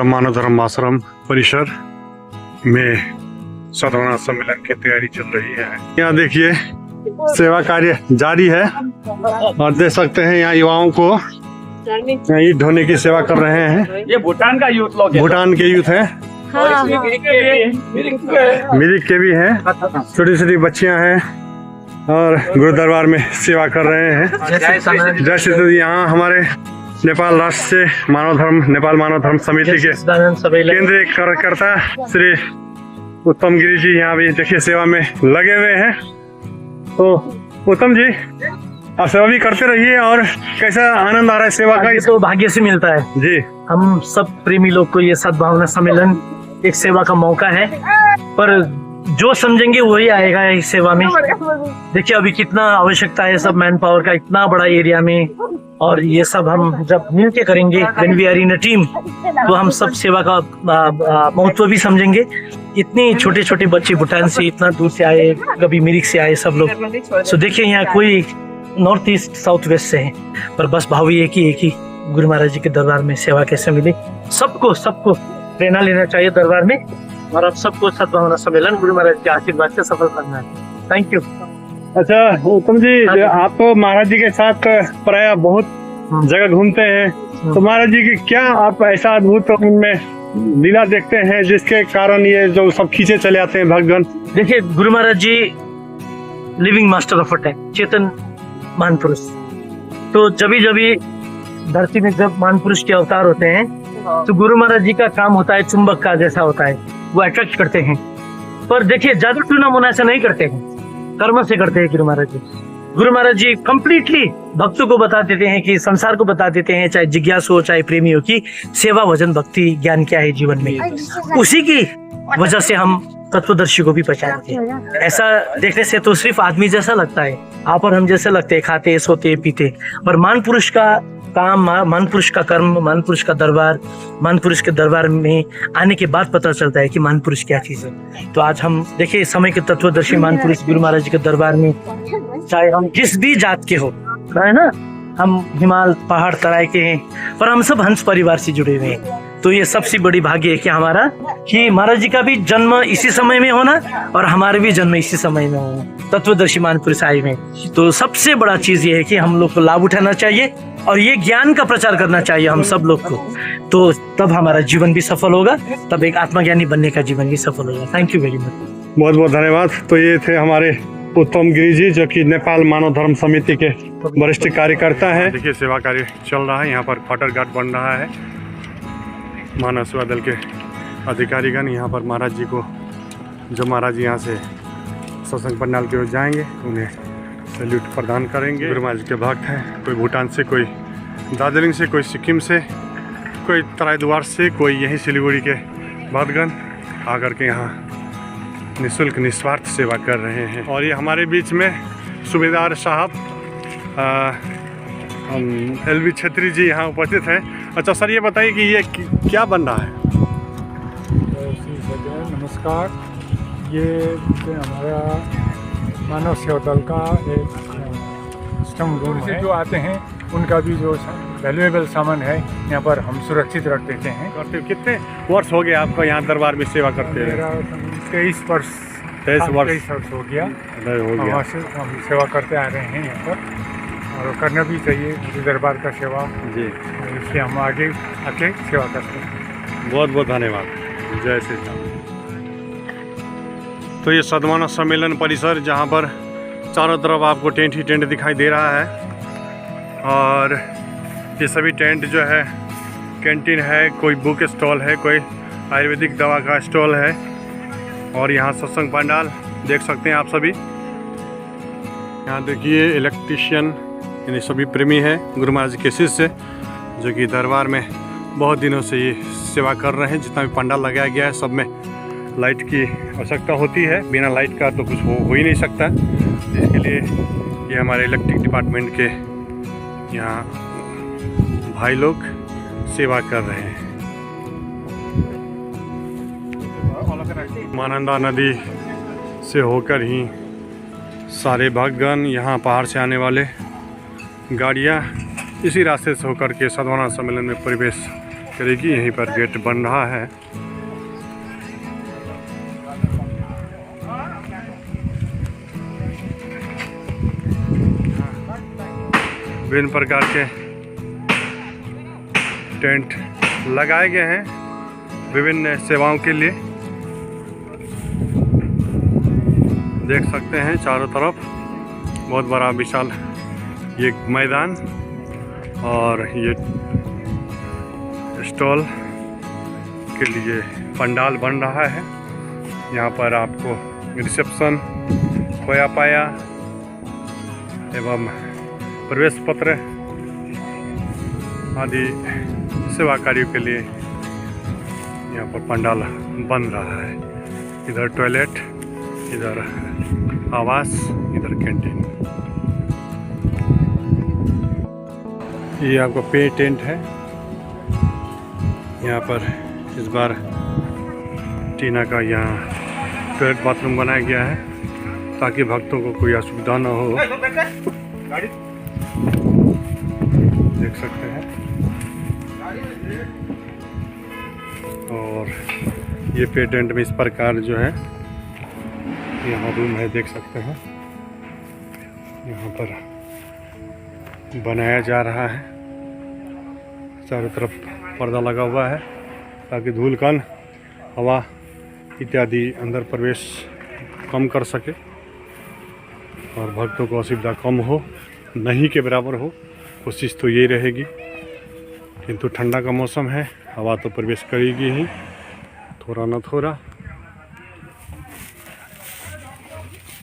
मानव धर्म आश्रम परिसर में साधारण सम्मेलन की तैयारी चल रही है। यहाँ देखिए सेवा कार्य जारी है और देख सकते हैं यहाँ युवाओं को ईंट ढोने की सेवा कर रहे हैं। ये भूटान का यूथ लोग, भूटान के यूथ है, मिरिक के भी हैं, छोटी छोटी बच्चियां हैं और गुरु दरबार में सेवा कर रहे हैं। जैसे यहाँ हमारे नेपाल राष्ट्र से नेपाल मानव धर्म समिति के केंद्रीय कार्यकर्ता श्री उत्तम गिरी जी यहाँ भी देखिए सेवा में लगे हुए हैं। तो उत्तम जी आप सेवा भी करते रहिए और कैसा आनंद आ रहा है सेवा का? तो भाग्य से मिलता है जी। हम सब प्रेमी लोग को ये सद्भावना सम्मेलन एक सेवा का मौका है, पर जो समझेंगे वही आएगा इस सेवा में। देखिए अभी कितना आवश्यकता है सब मैन पावर का इतना बड़ा एरिया में, और ये सब हम जब मिलके करेंगे when we are in a team तो हम सब सेवा का महत्व भी समझेंगे। इतने छोटे छोटे बच्चे भूटान से इतना दूर से आए, कभी मिरिक से आए सब लोग। सो देखिए यहाँ कोई नॉर्थ ईस्ट साउथ वेस्ट से है, पर बस भाव एक ही गुरु महाराज जी के दरबार में सेवा कैसे मिले। सबको प्रेरणा लेना चाहिए दरबार में, और अब सबको सद्भावना सम्मेलन गुरु महाराज के आशीर्वाद से सफल करना है। Thank you. अच्छा उत्तम जी, आप तो महाराज जी के साथ प्राय बहुत जगह घूमते हैं, तो महाराज जी की क्या आप ऐसा अद्भुत उनमें लीला देखते हैं जिसके कारण ये जो सब खींचे चले आते हैं भक्तगण? देखिए गुरु महाराज जी living master of a time, चेतन महान पुरुष। तो जब धरती में जब महान पुरुष के अवतार होते हैं तो गुरु महाराज जी का काम होता है चुंबक का जैसा होता है, वो अट्रैक्ट करते हैं। पर देखिए जादू टूना मुना ऐसा नहीं करते हैं, कर्म से करते हैं गुरु महाराज जी। गुरु महाराज जी कंप्लीटली भक्तों को बता देते हैं कि संसार को बता देते हैं, चाहे जिज्ञासु हो चाहे प्रेमी हो, कि सेवा भजन भक्ति ज्ञान क्या है जीवन में। उसी की वजह से हम तत्वदर्शी को भी पहचानते हैं। ऐसा देखने से तो सिर्फ आदमी जैसा लगता है, आप और हम जैसे लगते हैं, खाते सोते पीते, पर महान पुरुष का काम, महान पुरुष का कर्म, महान पुरुष का दरबार, महान पुरुष के दरबार में आने के बाद पता चलता है कि महान पुरुष क्या चीज है। तो आज हम देखिए समय के तत्वदर्शी महान पुरुष गुरु महाराज जी के दरबार में, चाहे हम जिस भी जात के हो, है ना, हम हिमाल पहाड़ तराई के हैं, पर हम सब हंस परिवार से जुड़े हुए हैं। तो ये सबसे बड़ी भाग्य है कि हमारा, कि महाराज जी का भी जन्म इसी समय में होना और हमारे भी जन्म इसी समय में होना, तत्वदर्शी महान पुरुष आए में। तो सबसे बड़ा चीज ये है कि हम लोग को लाभ उठाना चाहिए और ये ज्ञान का प्रचार करना चाहिए हम सब लोग को। तो तब हमारा जीवन भी सफल होगा, तब एक आत्मज्ञानी बनने का जीवन भी सफल होगा। थैंक यू वेरी मच, बहुत बहुत धन्यवाद। तो ये थे हमारे उत्तम गिरी जी, जो कि नेपाल मानव धर्म समिति के वरिष्ठ कार्यकर्ता हैं। देखिए सेवा कार्य चल रहा है, यहाँ पर क्वार्टर गार्ड बन रहा है। मानव सेवा दल के अधिकारीगण यहाँ पर महाराज जी को, जो महाराज जी यहाँ से सत्संग पंडाल की ओर जाएंगे, उन्हें सैल्यूट प्रदान करेंगे। गुरु महाराज के भक्त हैं, कोई भूटान से, कोई दार्जिलिंग से, कोई सिक्किम से, कोई तराईद्वार से, कोई यहीं सिलीगुड़ी के भक्तगण आकर के यहाँ निःशुल्क निस्वार्थ सेवा कर रहे हैं। और ये हमारे बीच में सूबेदार साहब LV छेत्री जी यहाँ उपस्थित हैं। अच्छा सर, ये बताइए कि ये क्या बन रहा है? नमस्कार, ये हमारा मानव सेवा दल का एक सिस्टम रूम है। जो आते हैं उनका भी जो वैल्यूएबल सामान है यहाँ पर हम सुरक्षित रख देते हैं। कितने वर्ष हो गए आपको यहाँ दरबार में सेवा करते हैं? मेरा 23 वर्ष हो गया। वहाँ से हम सेवा करते आ रहे हैं यहाँ पर, और करना भी चाहिए गुरु दरबार का सेवा जी, इसलिए हम आगे आके सेवा करते हैं। बहुत बहुत धन्यवाद, जय श्री राम। तो ये सद्भावना सम्मेलन परिसर, जहाँ पर चारों तरफ आपको टेंट ही टेंट दिखाई दे रहा है, और ये सभी टेंट जो है कैंटीन है, कोई बुक स्टॉल है, कोई आयुर्वेदिक दवा का स्टॉल है, और यहाँ सत्संग पंडाल देख सकते हैं आप सभी। यहाँ देखिए इलेक्ट्रीशियन, यानी सभी प्रेमी हैं गुरु महाराज के शिष्य, जो कि दरबार में बहुत दिनों से ये सेवा कर रहे हैं। जितना भी पंडाल लगाया गया है सब में लाइट की आवश्यकता होती है, बिना लाइट का तो कुछ हो ही नहीं सकता। इसके लिए ये हमारे इलेक्ट्रिक डिपार्टमेंट के यहाँ भाई लोग सेवा कर रहे हैं। महानंदा नदी से होकर ही सारे भक्तगण, यहाँ पहाड़ से आने वाले गाड़ियाँ इसी रास्ते से होकर के सद्भावना सम्मेलन में प्रवेश करेगी। यहीं पर गेट बन रहा है। विभिन्न प्रकार के टेंट लगाए गए हैं विभिन्न सेवाओं के लिए। देख सकते हैं चारों तरफ बहुत बड़ा विशाल ये मैदान और ये स्टॉल के लिए पंडाल बन रहा है। यहाँ पर आपको रिसेप्शन, खोया पाया एवं प्रवेश पत्र आदि सेवा कार्यों के लिए यहाँ पर पंडाल बन रहा है। इधर टॉयलेट, इधर आवास, इधर कैंटीन। ये आपका पे टेंट है। यहाँ पर इस बार टीना का यहाँ टॉयलेट बाथरूम बनाया गया है ताकि भक्तों को कोई असुविधा न हो। देख सकते हैं। और ये पे टेंट में इस प्रकार जो है यहाँ रूम है, देख सकते हैं। यहाँ पर बनाया जा रहा है। चारों तरफ पर्दा लगा हुआ है ताकि धूल कण, हवा इत्यादि अंदर प्रवेश कम कर सके और भक्तों को असुविधा कम हो, नहीं के बराबर हो। कोशिश तो यही रहेगी। किंतु ठंडा का मौसम है, हवा तो प्रवेश करेगी ही, थोड़ा न थोड़ा।